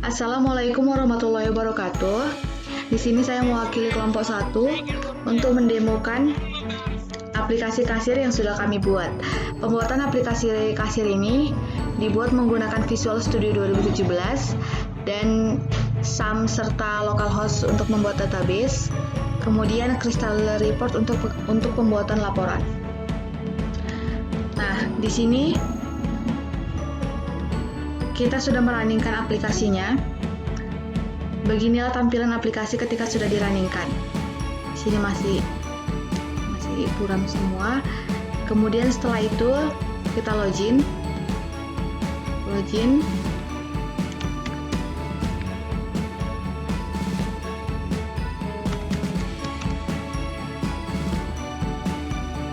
Assalamualaikum warahmatullahi wabarakatuh. Di sini saya mewakili kelompok 1 untuk mendemokan aplikasi kasir yang sudah kami buat. Pembuatan aplikasi kasir ini dibuat menggunakan Visual Studio 2017 dan SAM serta localhost untuk membuat database, kemudian Crystal Report untuk pembuatan laporan. Nah, di sini kita sudah merunningkan aplikasinya. Beginilah tampilan aplikasi ketika sudah dirunningkan. Di sini masih buram semua. Kemudian setelah itu kita login.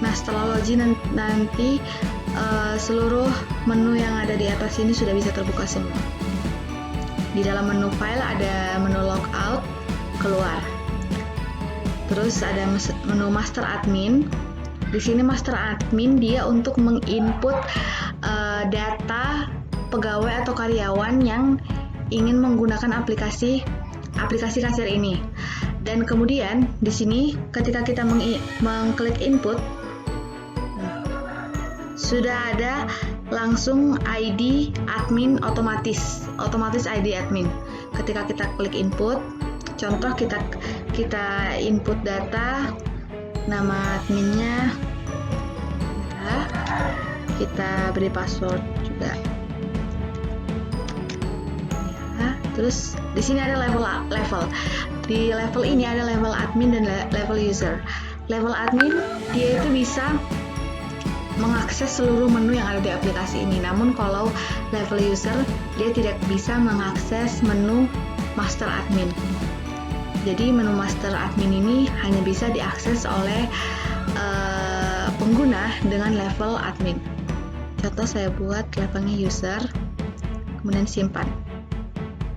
Nah, setelah login nanti seluruh menu yang ada di atas ini sudah bisa terbuka semua. Di dalam menu file ada menu logout, keluar. Terus ada menu master admin. Di sini master admin dia untuk menginput data pegawai atau karyawan yang ingin menggunakan aplikasi kasir ini. Dan kemudian di sini ketika kita mengklik input, sudah ada langsung ID admin otomatis ID admin. Ketika kita klik input, contoh kita input data, nama adminnya, kita beri password juga. Ya, terus di sini ada level. Di level ini ada level admin dan level user. Level admin dia itu bisa mengakses seluruh menu yang ada di aplikasi ini. Namun kalau level user dia tidak bisa mengakses menu master admin. Jadi menu master admin ini hanya bisa diakses oleh pengguna dengan level admin. Contoh saya buat levelnya user, kemudian simpan.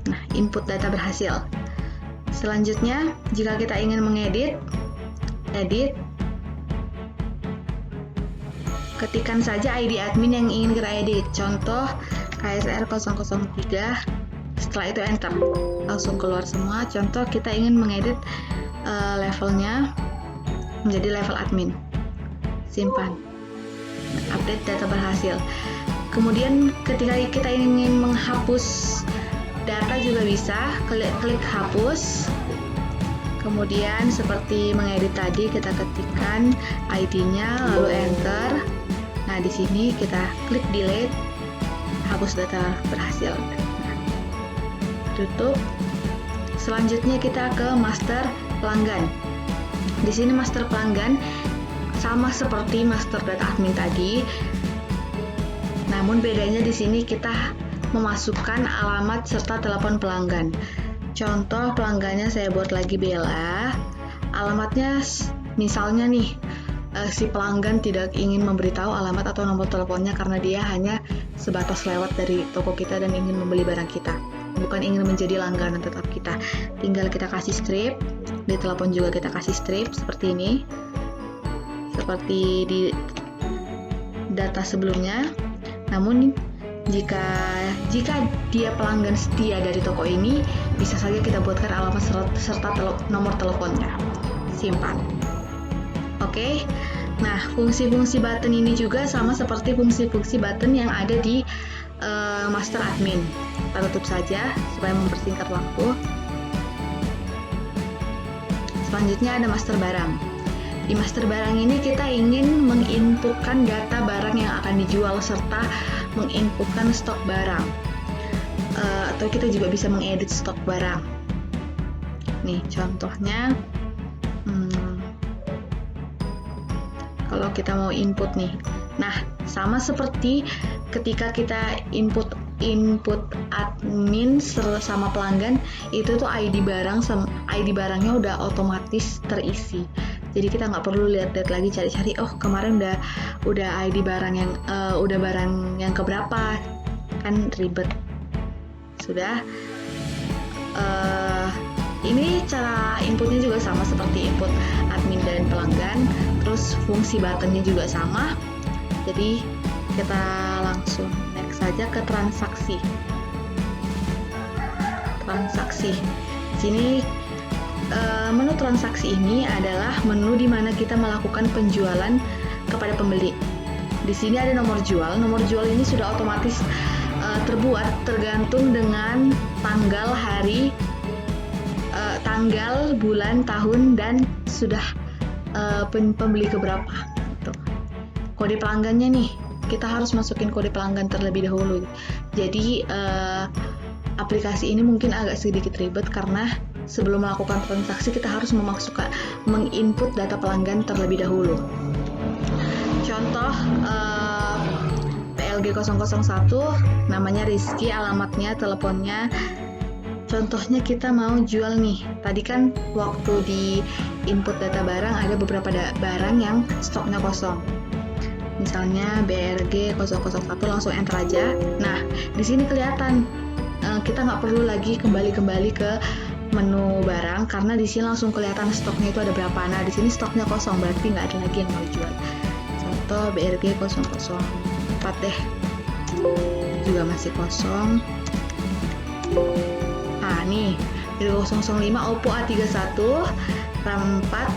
Nah, input data berhasil. Selanjutnya, jika kita ingin mengedit, ketikkan saja ID admin yang ingin kita edit. Contoh KSR 003. Setelah itu enter, langsung keluar semua. Contoh kita ingin mengedit levelnya menjadi level admin. Simpan. Update data berhasil. Kemudian ketika kita ingin menghapus data juga bisa, klik hapus. Kemudian seperti mengedit tadi, kita ketikkan ID-nya lalu enter. Nah, di sini kita klik delete, hapus data berhasil. Nah, tutup. Selanjutnya kita ke master pelanggan. Di sini master pelanggan sama seperti master data admin tadi. Namun bedanya di sini kita memasukkan alamat serta telepon pelanggan. Contoh pelanggannya saya buat lagi Bella. Alamatnya misalnya nih, si pelanggan tidak ingin memberitahu alamat atau nomor teleponnya karena dia hanya sebatas lewat dari toko kita dan ingin membeli barang kita, bukan ingin menjadi langganan tetap kita. Tinggal kita kasih strip, di telepon juga kita kasih strip seperti ini, seperti di data sebelumnya. Namun jika dia pelanggan setia dari toko ini, bisa saja kita buatkan alamat serta nomor teleponnya. Simpan. Oke. Nah, fungsi-fungsi button ini juga sama seperti fungsi-fungsi button yang ada di master admin. Kita tutup saja supaya mempersingkat waktu. Selanjutnya ada master barang. Di master barang ini kita ingin menginputkan data barang yang akan dijual serta menginputkan stok barang. Atau kita juga bisa mengedit stok barang. Nih contohnya, kalau kita mau input nih. Nah, sama seperti ketika kita input admin sama pelanggan, itu tuh ID barangnya udah otomatis terisi. Jadi kita nggak perlu lihat-lihat lagi cari-cari, oh kemarin udah ID barang yang udah barang yang keberapa, kan ribet. Sudah. Ini cara inputnya juga sama seperti input admin dan pelanggan. Terus fungsi buttonnya juga sama. Jadi kita langsung next saja ke transaksi. transaksi. Di sini menu transaksi ini adalah menu di mana kita melakukan penjualan kepada pembeli. Di sini ada nomor jual. Nomor jual ini sudah otomatis terbuat tergantung dengan tanggal, hari, tanggal, bulan, tahun, dan sudah pembeli keberapa. Tuh. Kode pelanggannya nih, kita harus masukin kode pelanggan terlebih dahulu. Jadi aplikasi ini mungkin agak sedikit ribet karena sebelum melakukan transaksi kita harus menginput data pelanggan terlebih dahulu. Contoh PLG 001, namanya Rizky, alamatnya, teleponnya. Contohnya kita mau jual nih. Tadi kan waktu di input data barang ada beberapa barang yang stoknya kosong. Misalnya BRG 001, langsung enter aja. Nah, di sini kelihatan kita nggak perlu lagi kembali ke menu barang karena di sini langsung kelihatan stoknya itu ada berapa. Nah, di sini stoknya kosong, berarti nggak ada lagi yang mau jual. Contoh BRG 004 deh, juga masih kosong. Nah, nih BRG 005 Oppo A31 RAM 4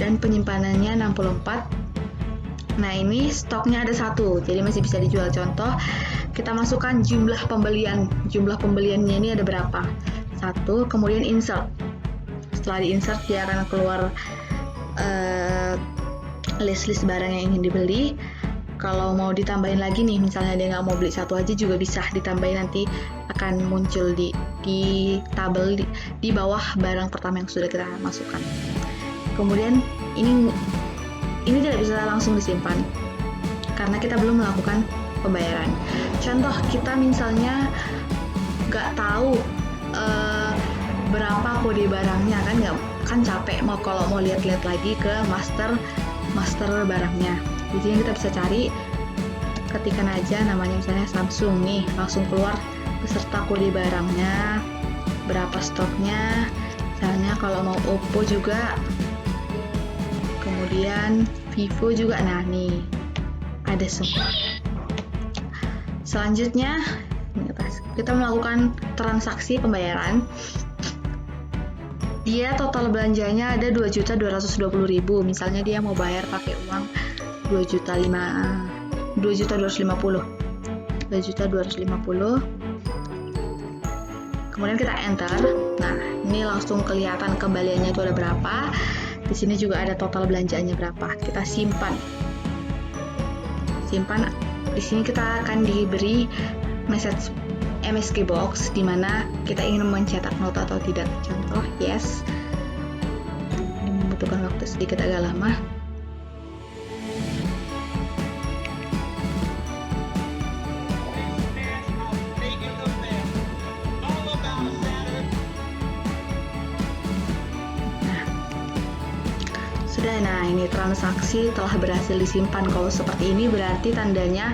dan penyimpanannya 64. Nah, ini stoknya ada 1, jadi masih bisa dijual. Contoh, kita masukkan jumlah pembelian. Jumlah pembeliannya ini ada berapa? 1, kemudian insert. Setelah di insert, dia akan keluar list-list barang yang ingin dibeli. Kalau mau ditambahin lagi nih, misalnya dia nggak mau beli 1 aja juga bisa ditambahin, nanti akan muncul di tabel di bawah barang pertama yang sudah kita masukkan. Kemudian ini tidak bisa langsung disimpan karena kita belum melakukan pembayaran. Contoh, kita misalnya nggak tahu berapa kode barangnya, kan capek kalau mau lihat-lihat lagi ke master barangnya. Di sini kita bisa cari, ketikkan aja namanya misalnya Samsung nih, langsung keluar beserta kode barangnya, berapa stoknya. Misalnya kalau mau Oppo juga, kemudian Vivo juga. Nah, nih ada semua. Selanjutnya kita melakukan transaksi pembayaran. Dia total belanjanya ada 2.220.000. Misalnya dia mau bayar pakai uang 2.250. Kemudian kita enter. Nah, ini langsung kelihatan kembaliannya itu ada berapa. Di sini juga ada total belanjaannya berapa. Kita simpan. Di sini kita akan diberi message MSG box di mana kita ingin mencetak nota atau tidak. Contoh, yes. Ini membutuhkan waktu sedikit agak lama. Nah, ini transaksi telah berhasil disimpan. Kalau seperti ini berarti tandanya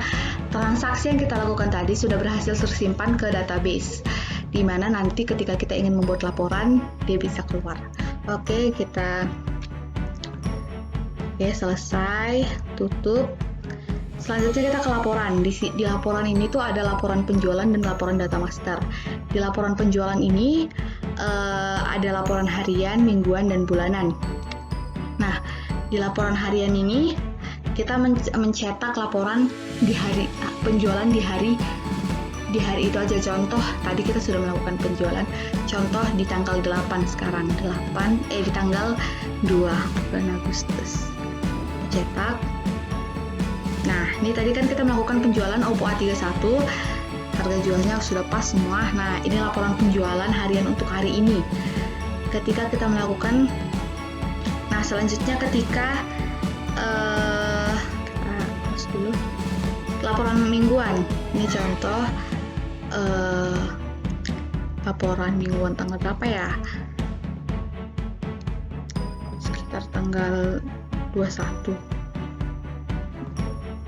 transaksi yang kita lakukan tadi sudah berhasil tersimpan ke database, di mana nanti ketika kita ingin membuat laporan dia bisa keluar. Oke, selesai, tutup. Selanjutnya kita ke laporan. Di laporan ini tuh ada laporan penjualan dan laporan data master. Di laporan penjualan ini ada laporan harian, mingguan, dan bulanan. Nah, di laporan harian ini kita mencetak laporan di hari penjualan di hari itu aja. Contoh, tadi kita sudah melakukan penjualan. Contoh di tanggal 8 sekarang. Di tanggal 2 bulan Agustus. Cetak. Nah, ini tadi kan kita melakukan penjualan Oppo A31. Harga jualnya sudah pas semua. Nah, ini laporan penjualan harian untuk hari ini. Ketika kita melakukan, nah selanjutnya ketika dulu laporan mingguan. Ini contoh laporan mingguan tanggal berapa ya? Sekitar tanggal 21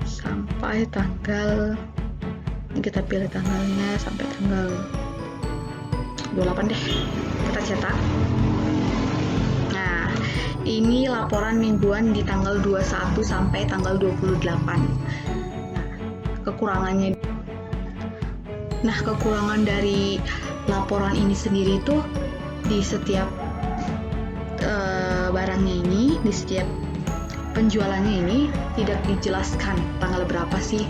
sampai tanggal, ini kita pilih tanggalnya sampai tanggal 28 deh. Kita cetak. Nah, ini laporan mingguan di tanggal 21 sampai tanggal 28. Nah, kekurangannya Nah, kekurangan dari laporan ini sendiri itu di setiap barangnya ini, di setiap penjualannya ini tidak dijelaskan tanggal berapa sih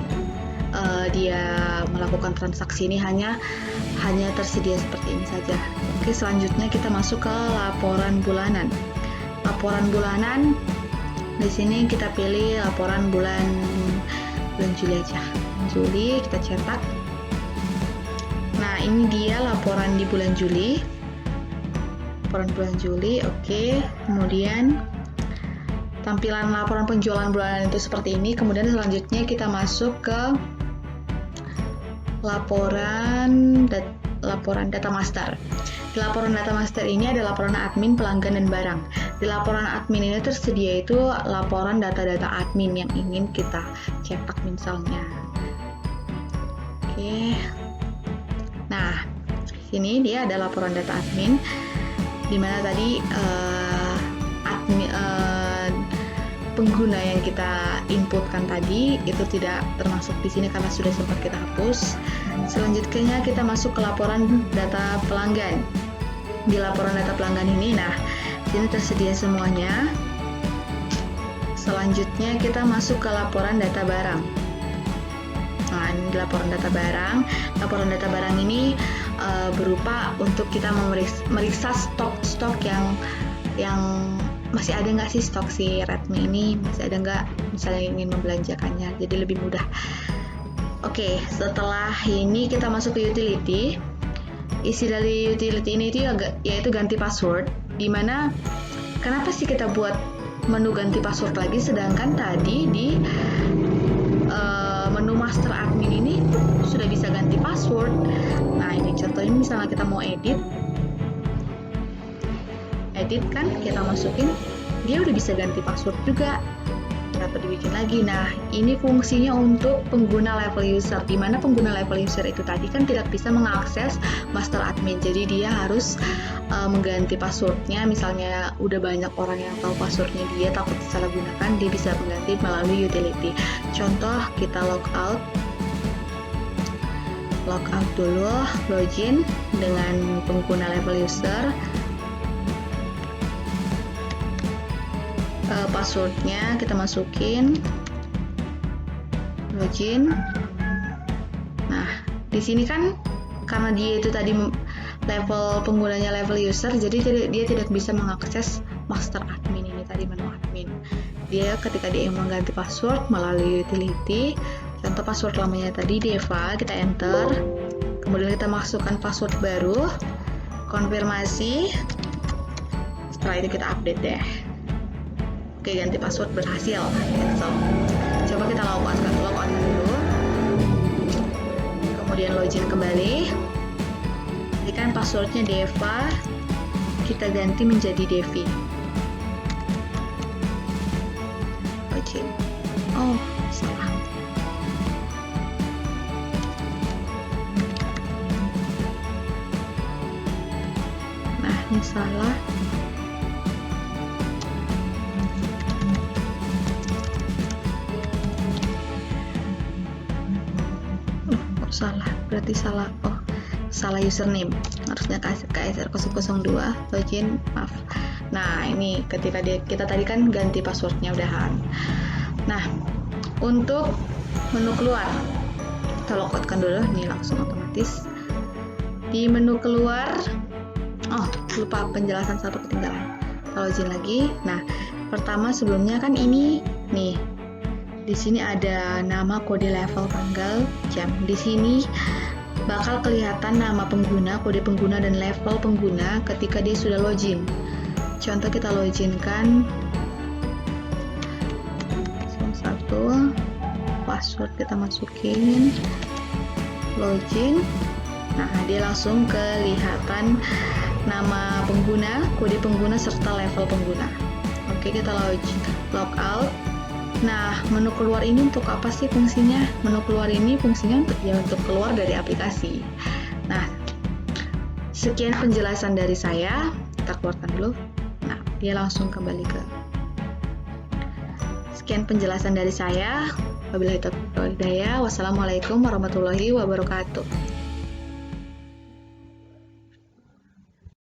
dia melakukan transaksi ini, hanya tersedia seperti ini saja. Oke, selanjutnya kita masuk ke laporan bulanan. Laporan bulanan di sini kita pilih laporan bulan Juli aja. Juli kita cetak. Nah, ini dia laporan di bulan Juli. Laporan bulan Juli, oke. Kemudian tampilan laporan penjualan bulanan itu seperti ini. Kemudian selanjutnya kita masuk ke laporan data master. Di laporan data master ini ada laporan admin, pelanggan, dan barang. Di laporan admin ini tersedia itu laporan data-data admin yang ingin kita cetak misalnya. Oke. Nah, sini dia ada laporan data admin, di mana tadi pengguna yang kita inputkan tadi itu tidak termasuk di sini karena sudah sempat kita hapus. Selanjutnya kita masuk ke laporan data pelanggan. Di laporan data pelanggan ini, nah, sini tersedia semuanya. Selanjutnya kita masuk ke laporan data barang. Nah, ini laporan data barang. Laporan data barang ini berupa untuk kita meriksa stok yang masih ada nggak sih stok si Redmi ini, masih ada nggak misalnya ingin membelanjakannya, jadi lebih mudah. Oke, setelah ini kita masuk ke utility. Isi dari utility ini itu yaitu ganti password, dimana kenapa sih kita buat menu ganti password lagi, sedangkan tadi di menu master admin ini sudah bisa ganti password. Nah, ini contohnya misalnya kita mau edit kan, kita masukin, dia udah bisa ganti password juga, kenapa dibikin lagi. Nah, ini fungsinya untuk pengguna level user, dimana pengguna level user itu tadi kan tidak bisa mengakses master admin, jadi dia harus mengganti passwordnya. Misalnya udah banyak orang yang tahu passwordnya, dia takut disalahgunakan, dia bisa mengganti melalui utility. Contoh, kita logout dulu, login dengan pengguna level user. Passwordnya kita masukin, login. Nah, di sini kan karena dia itu tadi level penggunanya level user, jadi dia tidak bisa mengakses master admin ini tadi, menu admin. Dia ketika dia mengganti password melalui utility, contoh password lamanya tadi Deva, kita enter, kemudian kita masukkan password baru, konfirmasi, setelah itu kita update deh. Oke, ganti password berhasil. Coba kita logout dulu. Kemudian login kembali. Jadi kan passwordnya Deva, kita ganti menjadi Devi. Login. Oh, salah. Nah, ini salah. Berarti salah. Oh, salah username, harusnya KSR002 login, maaf. Nah, ini ketika kita tadi kan ganti passwordnya udahan. Nah, untuk menu keluar, kita logout kan dulu, ini langsung otomatis. Di menu keluar, oh lupa penjelasan satu ketinggalan, kita login lagi. Nah, pertama sebelumnya kan ini nih, di sini ada nama, kode, level, tanggal, jam. Di sini bakal kelihatan nama pengguna, kode pengguna, dan level pengguna ketika dia sudah login. Contoh kita login kan, satu, password kita masukin, login. Nah, dia langsung kelihatan nama pengguna, kode pengguna, serta level pengguna. Oke, kita logout. Nah, menu keluar ini untuk apa sih fungsinya? Menu keluar ini fungsinya untuk keluar dari aplikasi. Nah, sekian penjelasan dari saya. Kita keluarkan dulu. Nah, dia langsung kembali ke. Sekian penjelasan dari saya. Wabillahi taufiq wal hidayah. Wassalamualaikum warahmatullahi wabarakatuh.